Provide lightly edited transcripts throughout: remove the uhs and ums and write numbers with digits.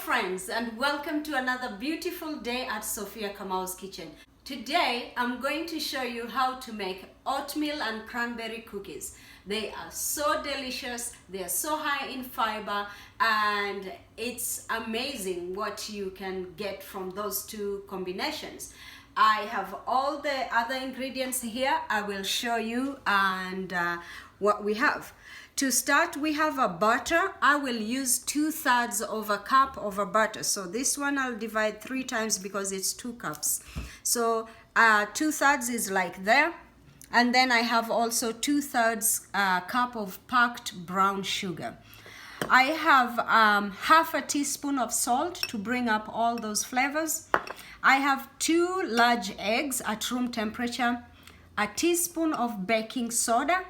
friends, and welcome to another beautiful day at Sophia Kamau's kitchen. Today I'm going to show you how to make oatmeal and cranberry cookies. They are so delicious, they are so high in fiber, and it's amazing what you can get from those two combinations. I have all the other ingredients here. I will show you and what we have. To start, we have a butter. I will use 2/3 of a cup of a butter. So this one I'll divide 3 times because it's 2 cups. So 2/3 is like there. And then I have also 2/3 cup of packed brown sugar. I have half a teaspoon of salt to bring up all those flavors. I have 2 large eggs at room temperature, a teaspoon of baking soda,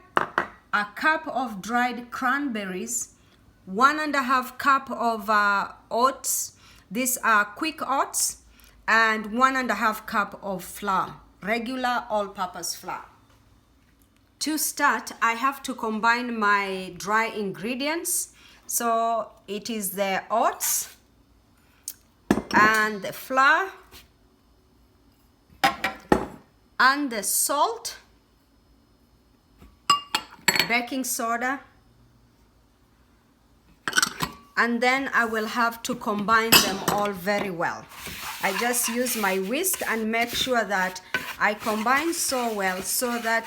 a cup of dried cranberries, 1.5 cup of oats. These are quick oats, and 1.5 cup of flour, regular all-purpose flour. To start, I have to combine my dry ingredients. So it is the oats and the flour and the salt, baking soda, and then I will have to combine them all very well. I just use my whisk and make sure that I combine so well so that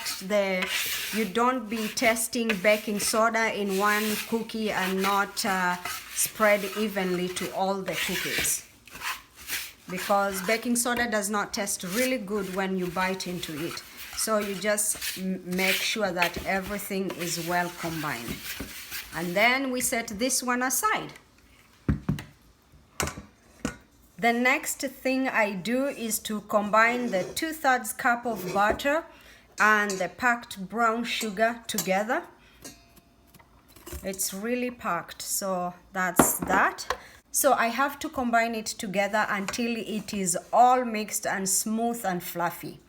you don't be testing baking soda in one cookie and not spread evenly to all the cookies, because baking soda does not taste really good when you bite into it. So you just make sure that everything is well combined. And then we set this one aside. The next thing I do is to combine the 2/3 cup of butter and the packed brown sugar together. It's really packed, so that's that. So I have to combine it together until it is all mixed and smooth and fluffy.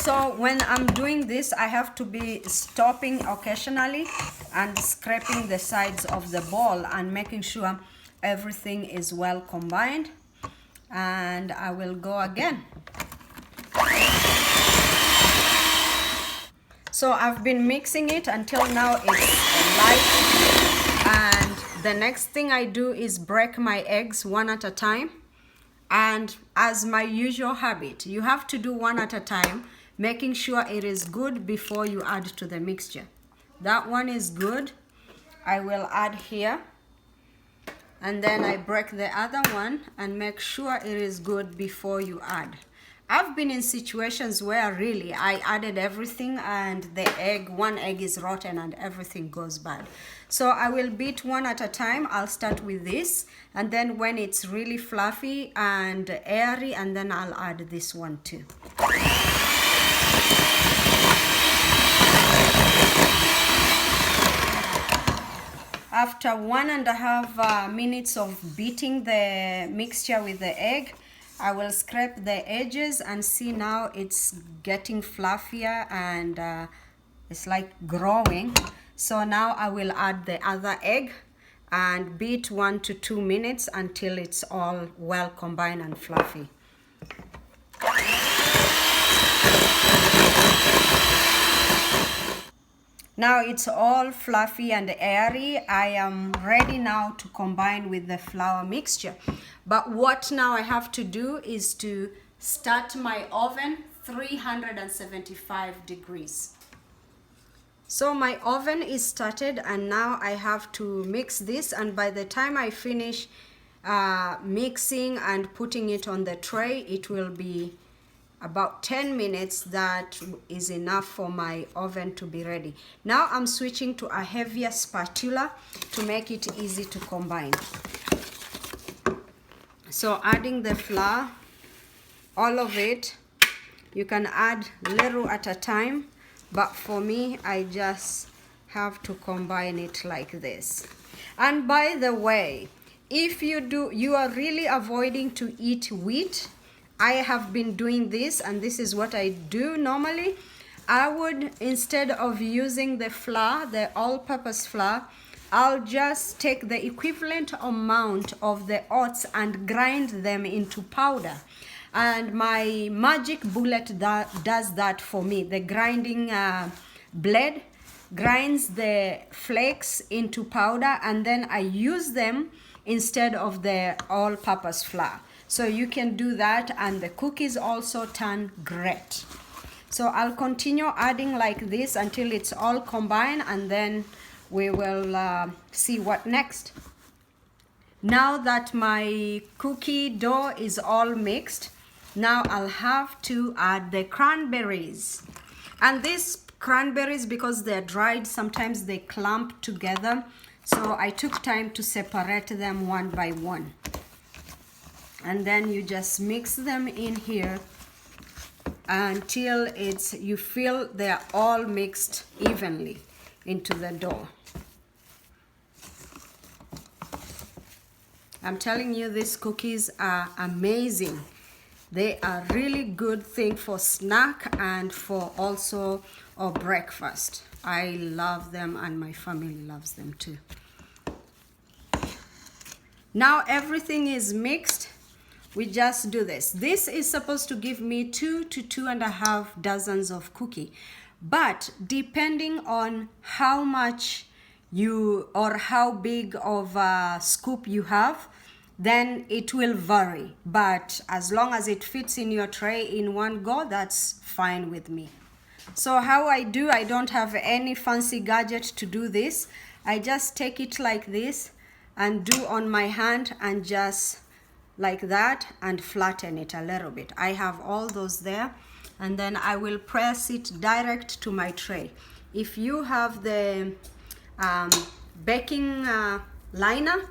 So when I'm doing this, I have to be stopping occasionally and scraping the sides of the bowl and making sure everything is well combined. And I will go again. So I've been mixing it until now it's light. And the next thing I do is break my eggs one at a time. And as my usual habit, you have to do one at a time, making sure it is good before you add to the mixture. That one is good. I will add here. And then I break the other one and make sure it is good before you add. I've been in situations where really I added everything and one egg is rotten and everything goes bad. So I will beat one at a time. I'll start with this, and then when it's really fluffy and airy, and then I'll add this one too. After 1.5 minutes of beating the mixture with the egg, I will scrape the edges and see now it's getting fluffier and it's like growing. So now I will add the other egg and beat 1 to 2 minutes until it's all well combined and fluffy. Now it's all fluffy and airy. I am ready now to combine with the flour mixture. But what now I have to do is to start my oven 375 degrees. So my oven is started, and now I have to mix this, and by the time I finish mixing and putting it on the tray, it will be about 10 minutes. That is enough for my oven to be ready. Now I'm switching to a heavier spatula to make it easy to combine. So adding the flour, all of it. You can add little at a time, but for me, I just have to combine it like this. And by the way, if you are really avoiding to eat wheat, I have been doing this, and this is what I do normally. I would, instead of using the flour, the all-purpose flour, I'll just take the equivalent amount of the oats and grind them into powder. And my magic bullet does that for me. The grinding blade grinds the flakes into powder, and then I use them instead of the all-purpose flour. So you can do that, and the cookies also turn great. So I'll continue adding like this until it's all combined, and then we will see what next. Now that my cookie dough is all mixed, now I'll have to add the cranberries. And these cranberries, because they're dried, sometimes they clump together. So I took time to separate them one by one. And then you just mix them in here until you feel they're all mixed evenly into the dough. I'm telling you, these cookies are amazing. They are really good thing for snack and for also a breakfast. I love them, and my family loves them too. Now everything is mixed. We just do this. This is supposed to give me 2 to 2.5 dozens of cookie, but depending on how much or how big of a scoop you have, then it will vary. But as long as it fits in your tray in one go, that's fine with me. So how I don't have any fancy gadget to do this. I just take it like this and do on my hand, and just like that, and flatten it a little bit. I have all those there, and then I will press it direct to my tray. If you have the baking liner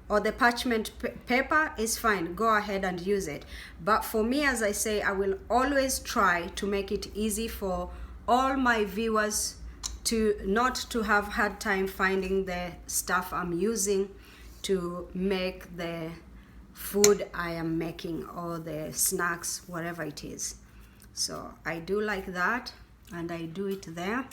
or the parchment paper, is fine, go ahead and use it. But for me, as I say, I will always try to make it easy for all my viewers not to have hard time finding the stuff I'm using to make the food I am making, or the snacks, whatever it is. So I do like that, and I do it there.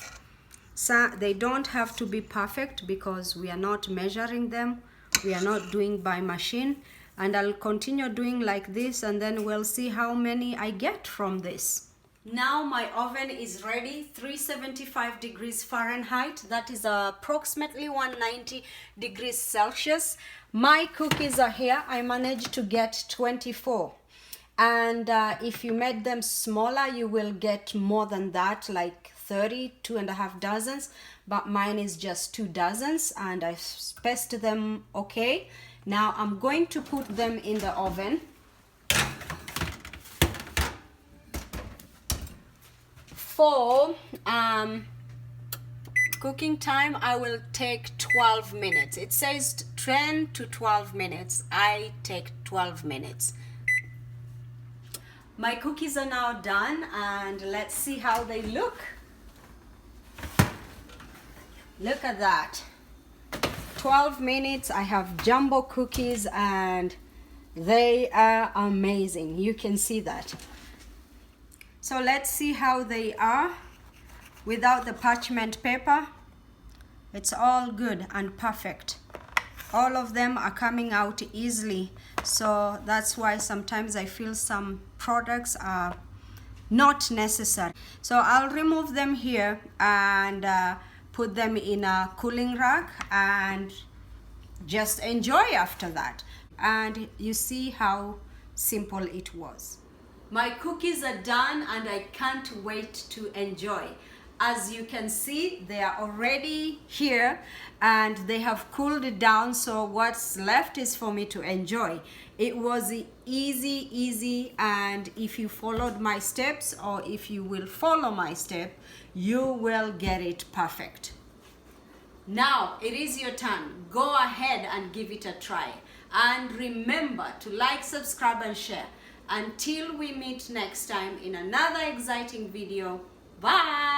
So they don't have to be perfect, because we are not measuring them, we are not doing by machine. And I'll continue doing like this, and then we'll see how many I get from this. Now my oven is ready, 375 degrees Fahrenheit. That is approximately 190 degrees Celsius. My cookies are here. I managed to get 24. And if you made them smaller, you will get more than that, like 30, 2.5 dozens. But mine is just 2 dozens, and I've spaced them okay. Now I'm going to put them in the oven. For cooking time, I will take 12 minutes. It says 10 to 12 minutes. I take 12 minutes. My cookies are now done, and let's see how they look. Look at that. 12 minutes. I have jumbo cookies, and they are amazing. You can see that. So let's see how they are without the parchment paper. It's all good and perfect. All of them are coming out easily. So that's why sometimes I feel some products are not necessary. So I'll remove them here and put them in a cooling rack and just enjoy after that. And you see how simple it was. My cookies are done, and I can't wait to enjoy. As you can see, they are already here and they have cooled down, so what's left is for me to enjoy. It was easy, and if you followed my steps, or if you will follow my step, you will get it perfect. Now it is your turn. Go ahead and give it a try, and remember to like, subscribe and share. Until we meet next time in another exciting video. Bye.